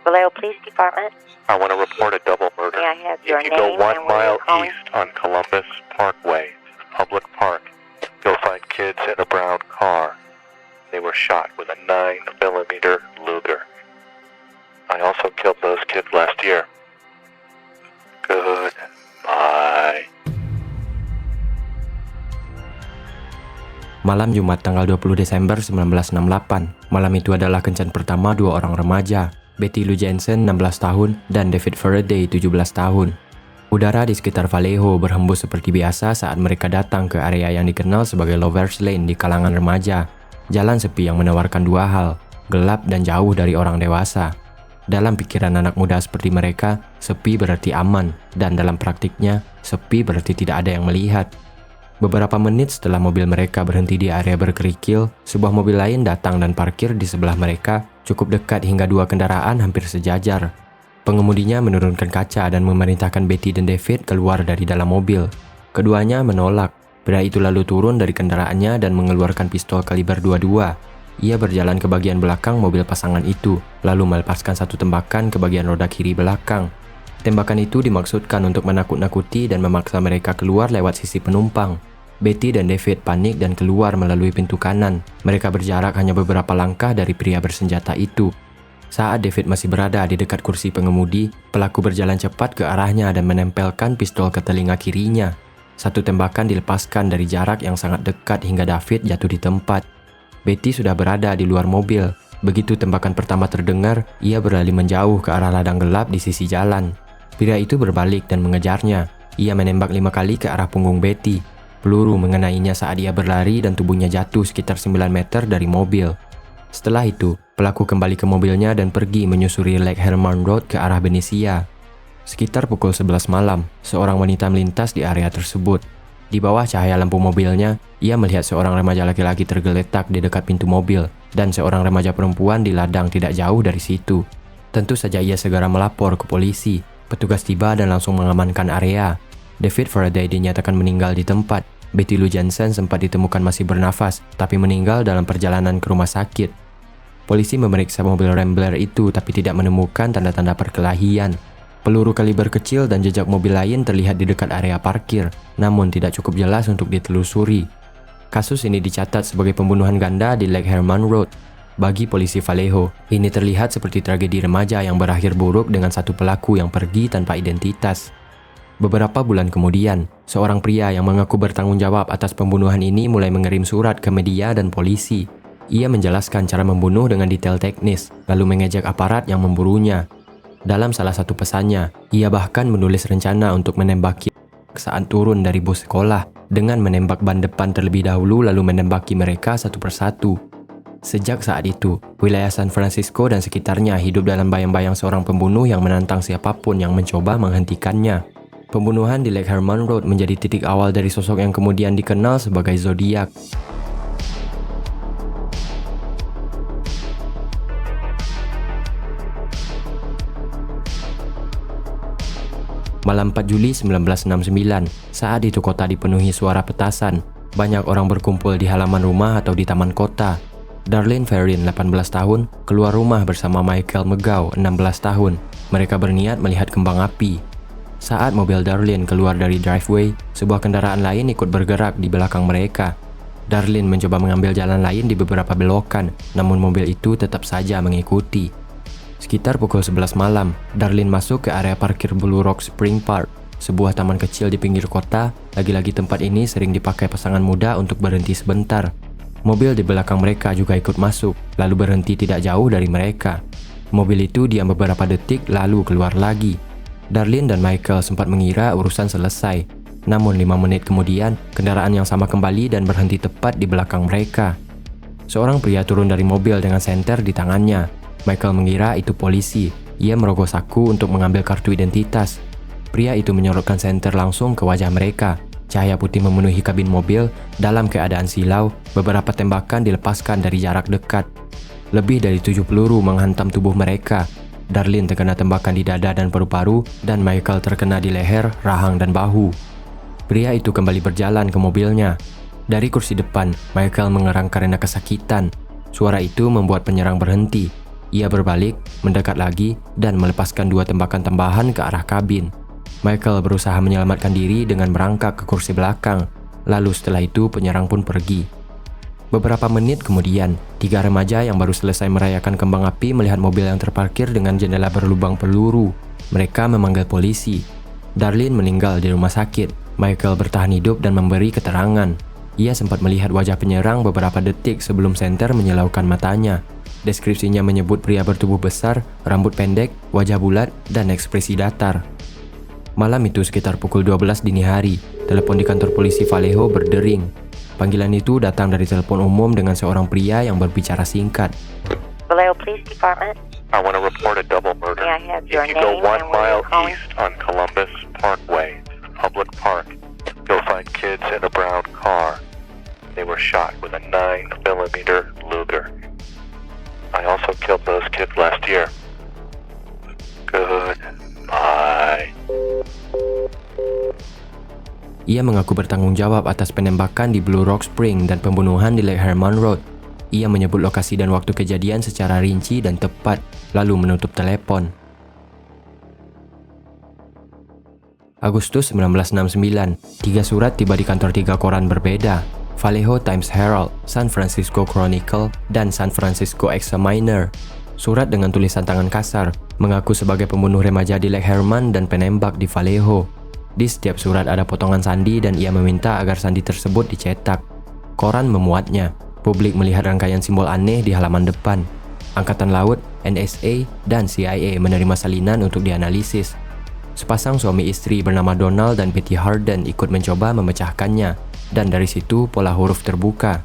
Vallejo Police Department. I want to report a double murder. May I have your If you go name 1 and where mile you're calling? east on Columbus Parkway, public park, you'll find kids in a brown car. They were shot with a 9mm Luger. I also killed those kids last year. Goodbye. Malam Jumat tanggal 20 Desember 1968, malam itu adalah kencan pertama dua orang remaja, Betty Lou Jensen 16 tahun dan David Faraday 17 tahun. Udara di sekitar Vallejo berhembus seperti biasa saat mereka datang ke area yang dikenal sebagai Lovers Lane di kalangan remaja. Jalan sepi yang menawarkan dua hal, gelap dan jauh dari orang dewasa. Dalam pikiran anak muda seperti mereka, sepi berarti aman, dan dalam praktiknya, sepi berarti tidak ada yang melihat. Beberapa menit setelah mobil mereka berhenti di area berkerikil, sebuah mobil lain datang dan parkir di sebelah mereka, cukup dekat hingga dua kendaraan hampir sejajar. Pengemudinya menurunkan kaca dan memerintahkan Betty dan David keluar dari dalam mobil. Keduanya menolak. Pria itu lalu turun dari kendaraannya dan mengeluarkan pistol kaliber 22. Ia berjalan ke bagian belakang mobil pasangan itu, lalu melepaskan satu tembakan ke bagian roda kiri belakang. Tembakan itu dimaksudkan untuk menakut-nakuti dan memaksa mereka keluar lewat sisi penumpang. Betty dan David panik dan keluar melalui pintu kanan. Mereka berjarak hanya beberapa langkah dari pria bersenjata itu. Saat David masih berada di dekat kursi pengemudi, pelaku berjalan cepat ke arahnya dan menempelkan pistol ke telinga kirinya. Satu tembakan dilepaskan dari jarak yang sangat dekat hingga David jatuh di tempat. Betty sudah berada di luar mobil. Begitu tembakan pertama terdengar, ia berlari menjauh ke arah ladang gelap di sisi jalan. Pria itu berbalik dan mengejarnya. Ia menembak 5 kali ke arah punggung Betty. Peluru mengenainya saat ia berlari dan tubuhnya jatuh sekitar 9 meter dari mobil. Setelah itu, pelaku kembali ke mobilnya dan pergi menyusuri Lake Herman Road ke arah Benicia. Sekitar pukul 11 malam, seorang wanita melintas di area tersebut. Di bawah cahaya lampu mobilnya, ia melihat seorang remaja laki-laki tergeletak di dekat pintu mobil dan seorang remaja perempuan di ladang tidak jauh dari situ. Tentu saja ia segera melapor ke polisi. Petugas tiba dan langsung mengamankan area. David Faraday dinyatakan meninggal di tempat. Betty Lou Jensen sempat ditemukan masih bernafas, tapi meninggal dalam perjalanan ke rumah sakit. Polisi memeriksa mobil Rambler itu tapi tidak menemukan tanda-tanda perkelahian. Peluru kaliber kecil dan jejak mobil lain terlihat di dekat area parkir, namun tidak cukup jelas untuk ditelusuri. Kasus ini dicatat sebagai pembunuhan ganda di Lake Herman Road. Bagi polisi Vallejo, ini terlihat seperti tragedi remaja yang berakhir buruk dengan satu pelaku yang pergi tanpa identitas. Beberapa bulan kemudian, seorang pria yang mengaku bertanggung jawab atas pembunuhan ini mulai mengirim surat ke media dan polisi. Ia menjelaskan cara membunuh dengan detail teknis, lalu mengejek aparat yang memburunya. Dalam salah satu pesannya, ia bahkan menulis rencana untuk menembaki saat turun dari bus sekolah dengan menembak ban depan terlebih dahulu lalu menembaki mereka satu persatu. Sejak saat itu, wilayah San Francisco dan sekitarnya hidup dalam bayang-bayang seorang pembunuh yang menantang siapapun yang mencoba menghentikannya. Pembunuhan di Lake Herman Road menjadi titik awal dari sosok yang kemudian dikenal sebagai Zodiac. Malam 4 Juli 1969, saat itu kota dipenuhi suara petasan. Banyak orang berkumpul di halaman rumah atau di taman kota. Darlene Ferrin, 18 tahun, keluar rumah bersama Michael McGough, 16 tahun. Mereka berniat melihat kembang api. Saat mobil Darlene keluar dari driveway, sebuah kendaraan lain ikut bergerak di belakang mereka. Darlene mencoba mengambil jalan lain di beberapa belokan, namun mobil itu tetap saja mengikuti. Sekitar pukul 11 malam, Darlene masuk ke area parkir Blue Rock Spring Park, sebuah taman kecil di pinggir kota. Lagi-lagi tempat ini sering dipakai pasangan muda untuk berhenti sebentar. Mobil di belakang mereka juga ikut masuk, lalu berhenti tidak jauh dari mereka. Mobil itu diam beberapa detik lalu keluar lagi. Darlene dan Michael sempat mengira urusan selesai. Namun 5 menit kemudian, kendaraan yang sama kembali dan berhenti tepat di belakang mereka. Seorang pria turun dari mobil dengan senter di tangannya. Michael mengira itu polisi. Ia merogoh saku untuk mengambil kartu identitas. Pria itu menyorotkan senter langsung ke wajah mereka. Cahaya putih memenuhi kabin mobil. Dalam keadaan silau, beberapa tembakan dilepaskan dari jarak dekat. Lebih dari 7 peluru menghantam tubuh mereka. Darlene terkena tembakan di dada dan paru-paru, dan Michael terkena di leher, rahang, dan bahu. Pria itu kembali berjalan ke mobilnya. Dari kursi depan, Michael mengerang karena kesakitan. Suara itu membuat penyerang berhenti. Ia berbalik, mendekat lagi, dan melepaskan 2 tembakan tambahan ke arah kabin. Michael berusaha menyelamatkan diri dengan merangkak ke kursi belakang. Lalu setelah itu penyerang pun pergi. Beberapa menit kemudian, 3 remaja yang baru selesai merayakan kembang api melihat mobil yang terparkir dengan jendela berlubang peluru. Mereka memanggil polisi. Darlene meninggal di rumah sakit. Michael bertahan hidup dan memberi keterangan. Ia sempat melihat wajah penyerang beberapa detik sebelum senter menyilaukan matanya. Deskripsinya menyebut pria bertubuh besar, rambut pendek, wajah bulat, dan ekspresi datar. Malam itu sekitar pukul 12 dini hari, telepon di kantor polisi Vallejo berdering. Panggilan itu datang dari telepon umum dengan seorang pria yang berbicara singkat. Vallejo Police Department. I want to report a double murder. May I have If your you go name 1 and where mile you're calling? east on Columbus Parkway, public park, you'll find kids in a brown car. They were shot with a 9mm Luger. I also killed those kids last year. Goodbye. Ia mengaku bertanggung jawab atas penembakan di Blue Rock Spring dan pembunuhan di Lake Herman Road. Ia menyebut lokasi dan waktu kejadian secara rinci dan tepat, lalu menutup telepon. Agustus 1969, 3 surat tiba di kantor 3 koran berbeda. Vallejo Times Herald, San Francisco Chronicle, dan San Francisco Examiner. Surat dengan tulisan tangan kasar, mengaku sebagai pembunuh remaja di Lake Herman dan penembak di Vallejo. Di setiap surat ada potongan sandi dan ia meminta agar sandi tersebut dicetak. Koran memuatnya. Publik melihat rangkaian simbol aneh di halaman depan. Angkatan Laut, NSA, dan CIA menerima salinan untuk dianalisis. Sepasang suami istri bernama Donald dan Betty Harden ikut mencoba memecahkannya, dan dari situ pola huruf terbuka.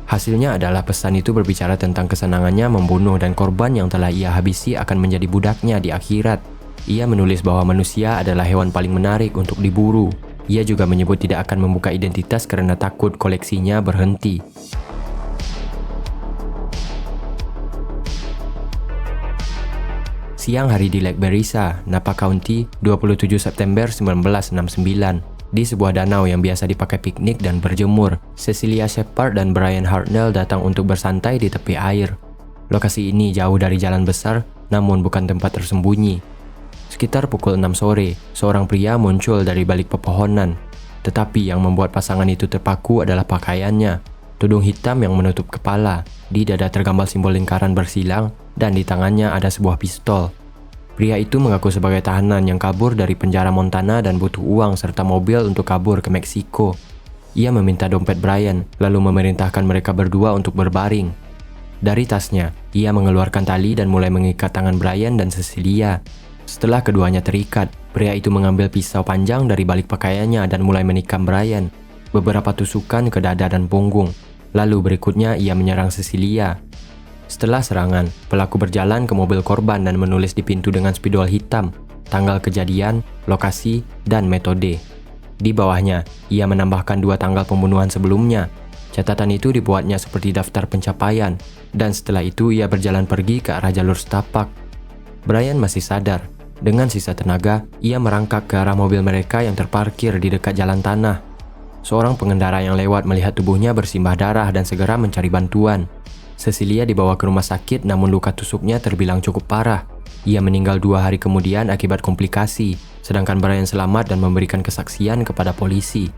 Hasilnya adalah pesan itu berbicara tentang kesenangannya membunuh dan korban yang telah ia habisi akan menjadi budaknya di akhirat. Ia menulis bahwa manusia adalah hewan paling menarik untuk diburu. Ia juga menyebut tidak akan membuka identitas karena takut koleksinya berhenti. Siang hari di Lake Berryessa, Napa County, 27 September 1969. Di sebuah danau yang biasa dipakai piknik dan berjemur, Cecilia Shepard dan Brian Hartnell datang untuk bersantai di tepi air. Lokasi ini jauh dari jalan besar, namun bukan tempat tersembunyi. Sekitar pukul 6 sore, seorang pria muncul dari balik pepohonan. Tetapi yang membuat pasangan itu terpaku adalah pakaiannya. Tudung hitam yang menutup kepala, di dada tergambar simbol lingkaran bersilang, dan di tangannya ada sebuah pistol. Pria itu mengaku sebagai tahanan yang kabur dari penjara Montana dan butuh uang serta mobil untuk kabur ke Meksiko. Ia meminta dompet Brian, lalu memerintahkan mereka berdua untuk berbaring. Dari tasnya, ia mengeluarkan tali dan mulai mengikat tangan Brian dan Cecilia. Setelah keduanya terikat, pria itu mengambil pisau panjang dari balik pakaiannya dan mulai menikam Brian. Beberapa tusukan ke dada dan punggung. Lalu berikutnya ia menyerang Cecilia. Setelah serangan, pelaku berjalan ke mobil korban dan menulis di pintu dengan spidol hitam, tanggal kejadian, lokasi, dan metode. Di bawahnya, ia menambahkan 2 tanggal pembunuhan sebelumnya. Catatan itu dibuatnya seperti daftar pencapaian, dan setelah itu ia berjalan pergi ke arah jalur setapak. Brian masih sadar. Dengan sisa tenaga, ia merangkak ke arah mobil mereka yang terparkir di dekat jalan tanah. Seorang pengendara yang lewat melihat tubuhnya bersimbah darah dan segera mencari bantuan. Cecilia dibawa ke rumah sakit namun luka tusuknya terbilang cukup parah. Ia meninggal 2 hari kemudian akibat komplikasi, sedangkan Brian selamat dan memberikan kesaksian kepada polisi.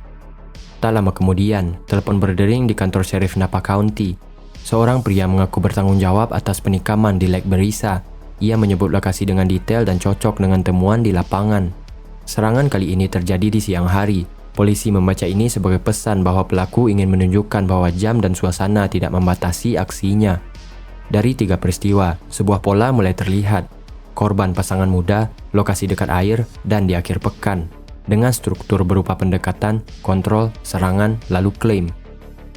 Tak lama kemudian, telepon berdering di kantor Sheriff Napa County. Seorang pria mengaku bertanggung jawab atas penikaman di Lake Berryessa. Ia menyebut lokasi dengan detail dan cocok dengan temuan di lapangan. Serangan kali ini terjadi di siang hari. Polisi membaca ini sebagai pesan bahwa pelaku ingin menunjukkan bahwa jam dan suasana tidak membatasi aksinya. Dari 3 peristiwa, sebuah pola mulai terlihat. Korban pasangan muda, lokasi dekat air, dan di akhir pekan. Dengan struktur berupa pendekatan, kontrol, serangan, lalu klaim.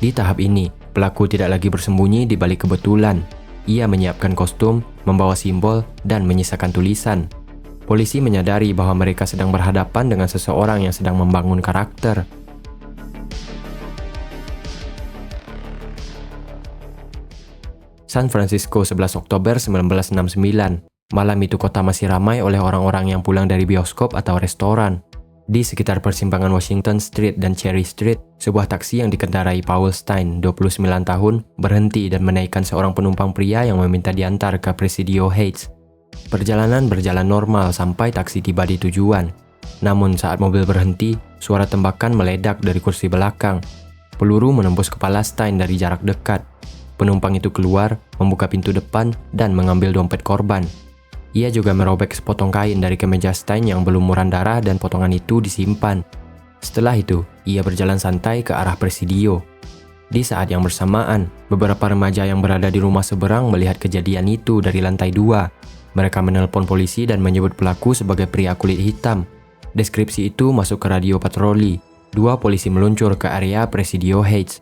Di tahap ini, pelaku tidak lagi bersembunyi di balik kebetulan. Ia menyiapkan kostum, membawa simbol, dan menyisakan tulisan. Polisi menyadari bahwa mereka sedang berhadapan dengan seseorang yang sedang membangun karakter. San Francisco, 11 Oktober 1969. Malam itu kota masih ramai oleh orang-orang yang pulang dari bioskop atau restoran. Di sekitar persimpangan Washington Street dan Cherry Street, sebuah taksi yang dikendarai Paul Stein, 29 tahun, berhenti dan menaikkan seorang penumpang pria yang meminta diantar ke Presidio Heights. Perjalanan berjalan normal sampai taksi tiba di tujuan. Namun saat mobil berhenti, suara tembakan meledak dari kursi belakang. Peluru menembus kepala Stein dari jarak dekat. Penumpang itu keluar, membuka pintu depan, dan mengambil dompet korban. Ia juga merobek sepotong kain dari kemeja Stein yang belum muran darah dan potongan itu disimpan. Setelah itu, ia berjalan santai ke arah Presidio. Di saat yang bersamaan, beberapa remaja yang berada di rumah seberang melihat kejadian itu dari lantai 2. Mereka menelpon polisi dan menyebut pelaku sebagai pria kulit hitam. Deskripsi itu masuk ke radio patroli. 2 polisi meluncur ke area Presidio Heights.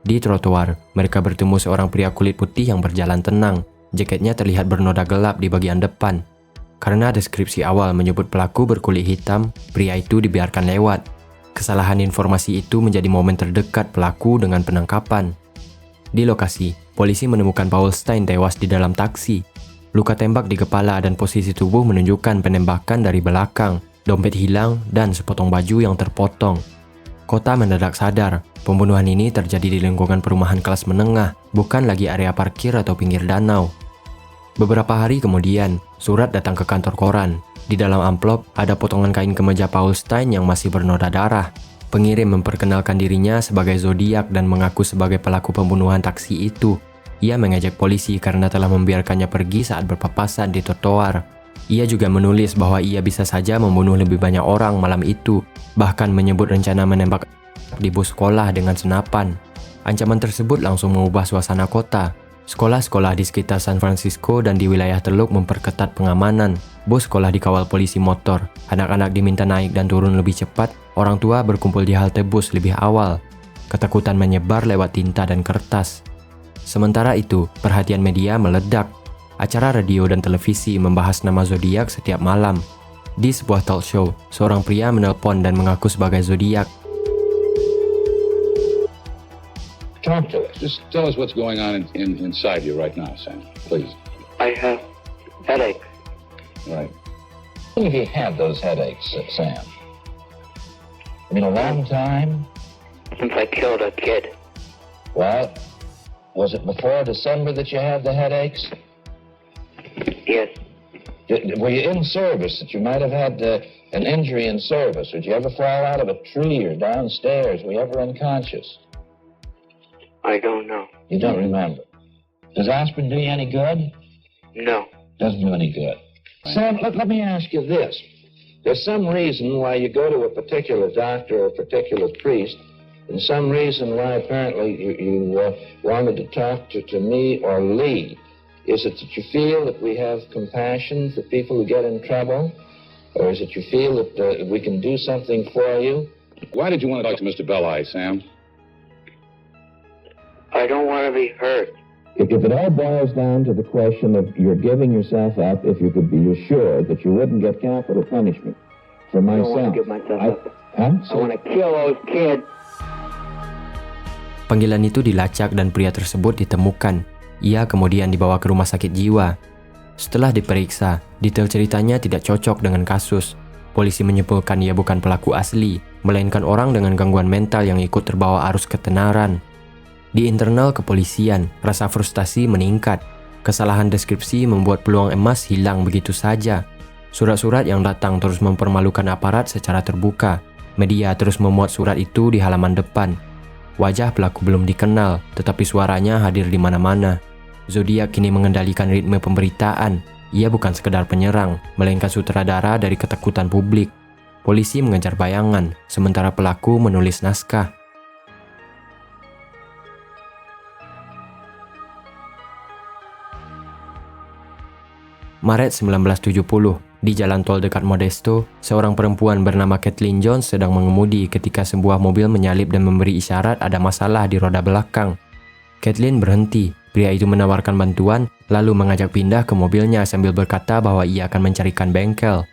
Di trotoar, mereka bertemu seorang pria kulit putih yang berjalan tenang. Jaketnya terlihat bernoda gelap di bagian depan. Karena deskripsi awal menyebut pelaku berkulit hitam, pria itu dibiarkan lewat. Kesalahan informasi itu menjadi momen terdekat pelaku dengan penangkapan. Di lokasi, polisi menemukan Paul Stein tewas di dalam taksi. Luka tembak di kepala dan posisi tubuh menunjukkan penembakan dari belakang, dompet hilang, dan sepotong baju yang terpotong. Kota mendadak sadar, pembunuhan ini terjadi di lingkungan perumahan kelas menengah, bukan lagi area parkir atau pinggir danau. Beberapa hari kemudian, surat datang ke kantor koran. Di dalam amplop, ada potongan kain kemeja Paul Stein yang masih bernoda darah. Pengirim memperkenalkan dirinya sebagai Zodiac dan mengaku sebagai pelaku pembunuhan taksi itu. Ia mengejek polisi karena telah membiarkannya pergi saat berpapasan di trotoar. Ia juga menulis bahwa ia bisa saja membunuh lebih banyak orang malam itu, bahkan menyebut rencana menembak di bus sekolah dengan senapan. Ancaman tersebut langsung mengubah suasana kota. Sekolah-sekolah di sekitar San Francisco dan di wilayah Teluk memperketat pengamanan. Bus sekolah dikawal polisi motor. Anak-anak diminta naik dan turun lebih cepat. Orang tua berkumpul di halte bus lebih awal. Ketakutan menyebar lewat tinta dan kertas. Sementara itu, perhatian media meledak. Acara radio dan televisi membahas nama Zodiac setiap malam. Di sebuah talk show, seorang pria menelpon dan mengaku sebagai Zodiac. Talk to us. Just tell us what's going on inside you right now, Sam. Please. I have headaches. Right. How long have you had those headaches, Sam? I mean, a long time? Since I killed a kid. Well, was it before December that you had the headaches? Yes. Were you in service that you might have had an injury in service? Did you ever fall out of a tree or downstairs? Were you ever unconscious? I don't know. You don't remember. Does aspirin do you any good? No. Doesn't do any good. Sam, let me ask you this. There's some reason why you go to a particular doctor or a particular priest, and some reason why apparently you wanted to talk to me or Lee. Is it that you feel that we have compassion for people who get in trouble? Or is it you feel that we can do something for you? Why did you want to talk to Mr. Belli, Sam? I don't want to be hurt. If it all boils down to the question of you're giving yourself up if you could be assured that you wouldn't get capital punishment. For I don't want myself, to give myself up. Huh? I want to kill those kids. Panggilan itu dilacak dan pria tersebut ditemukan. Ia kemudian dibawa ke rumah sakit jiwa. Setelah diperiksa, detail ceritanya tidak cocok dengan kasus. Polisi menyimpulkan ia bukan pelaku asli, melainkan orang dengan gangguan mental yang ikut terbawa arus ketenaran. Di internal kepolisian, rasa frustasi meningkat. Kesalahan deskripsi membuat peluang emas hilang begitu saja. Surat-surat yang datang terus mempermalukan aparat secara terbuka. Media terus memuat surat itu di halaman depan. Wajah pelaku belum dikenal, tetapi suaranya hadir di mana-mana. Zodiac kini mengendalikan ritme pemberitaan. Ia bukan sekedar penyerang, melainkan sutradara dari ketakutan publik. Polisi mengejar bayangan, sementara pelaku menulis naskah. Maret 1970, di jalan tol dekat Modesto, seorang perempuan bernama Kathleen Jones sedang mengemudi ketika sebuah mobil menyalip dan memberi isyarat ada masalah di roda belakang. Kathleen berhenti. Pria itu menawarkan bantuan, lalu mengajak pindah ke mobilnya sambil berkata bahwa ia akan mencarikan bengkel.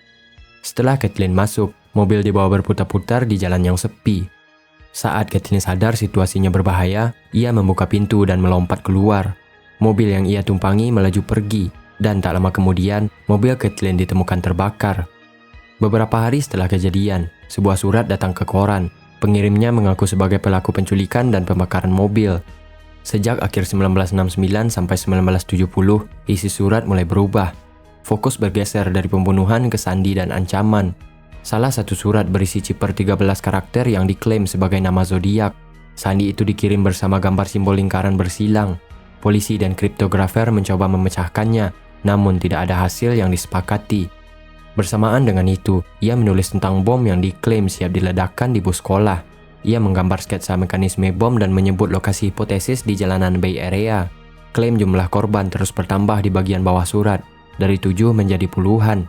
Setelah Kathleen masuk, mobil dibawa berputar-putar di jalan yang sepi. Saat Kathleen sadar situasinya berbahaya, ia membuka pintu dan melompat keluar. Mobil yang ia tumpangi melaju pergi. Dan tak lama kemudian, mobil Kathleen ditemukan terbakar. Beberapa hari setelah kejadian, sebuah surat datang ke koran. Pengirimnya mengaku sebagai pelaku penculikan dan pembakaran mobil. Sejak akhir 1969 sampai 1970, isi surat mulai berubah. Fokus bergeser dari pembunuhan ke sandi dan ancaman. Salah satu surat berisi chipper 13 karakter yang diklaim sebagai nama zodiak. Sandi itu dikirim bersama gambar simbol lingkaran bersilang. Polisi dan kriptografer mencoba memecahkannya, namun tidak ada hasil yang disepakati. Bersamaan dengan itu, ia menulis tentang bom yang diklaim siap diledakkan di bus sekolah. Ia menggambar sketsa mekanisme bom dan menyebut lokasi hipotesis di jalanan Bay Area. Klaim jumlah korban terus bertambah di bagian bawah surat, dari 7 menjadi puluhan.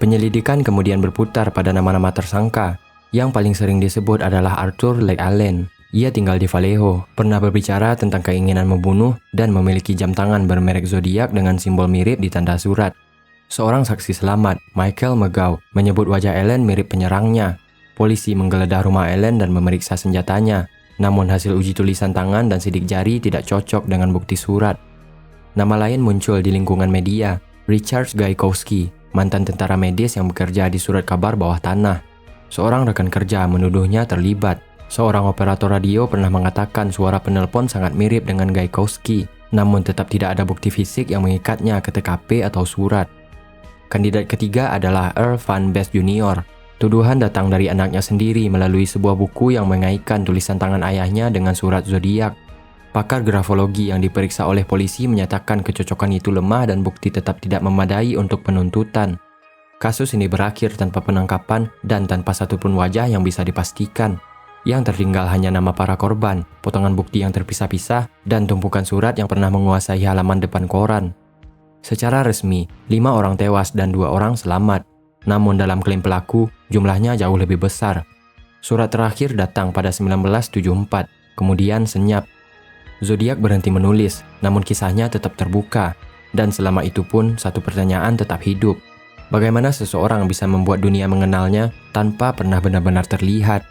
Penyelidikan kemudian berputar pada nama-nama tersangka. Yang paling sering disebut adalah Arthur Lake Allen. Ia tinggal di Vallejo, pernah berbicara tentang keinginan membunuh dan memiliki jam tangan bermerek zodiak dengan simbol mirip di tanda surat. Seorang saksi selamat, Michael McGough, menyebut wajah Allen mirip penyerangnya. Polisi menggeledah rumah Allen dan memeriksa senjatanya, namun hasil uji tulisan tangan dan sidik jari tidak cocok dengan bukti surat. Nama lain muncul di lingkungan media, Richard Gaikowski, mantan tentara medis yang bekerja di surat kabar bawah tanah. Seorang rekan kerja menuduhnya terlibat. Seorang operator radio pernah mengatakan suara penelpon sangat mirip dengan Gaikowski, namun tetap tidak ada bukti fisik yang mengikatnya ke TKP atau surat. Kandidat ketiga adalah Earl Van Best Jr. Tuduhan datang dari anaknya sendiri melalui sebuah buku yang mengaitkan tulisan tangan ayahnya dengan surat zodiak. Pakar grafologi yang diperiksa oleh polisi menyatakan kecocokan itu lemah dan bukti tetap tidak memadai untuk penuntutan. Kasus ini berakhir tanpa penangkapan dan tanpa satupun wajah yang bisa dipastikan. Yang tertinggal hanya nama para korban, potongan bukti yang terpisah-pisah, dan tumpukan surat yang pernah menguasai halaman depan koran. Secara resmi, 5 orang tewas dan 2 orang selamat. Namun dalam klaim pelaku, jumlahnya jauh lebih besar. Surat terakhir datang pada 1974, kemudian senyap. Zodiak berhenti menulis, namun kisahnya tetap terbuka. Dan selama itu pun, satu pertanyaan tetap hidup. Bagaimana seseorang bisa membuat dunia mengenalnya tanpa pernah benar-benar terlihat?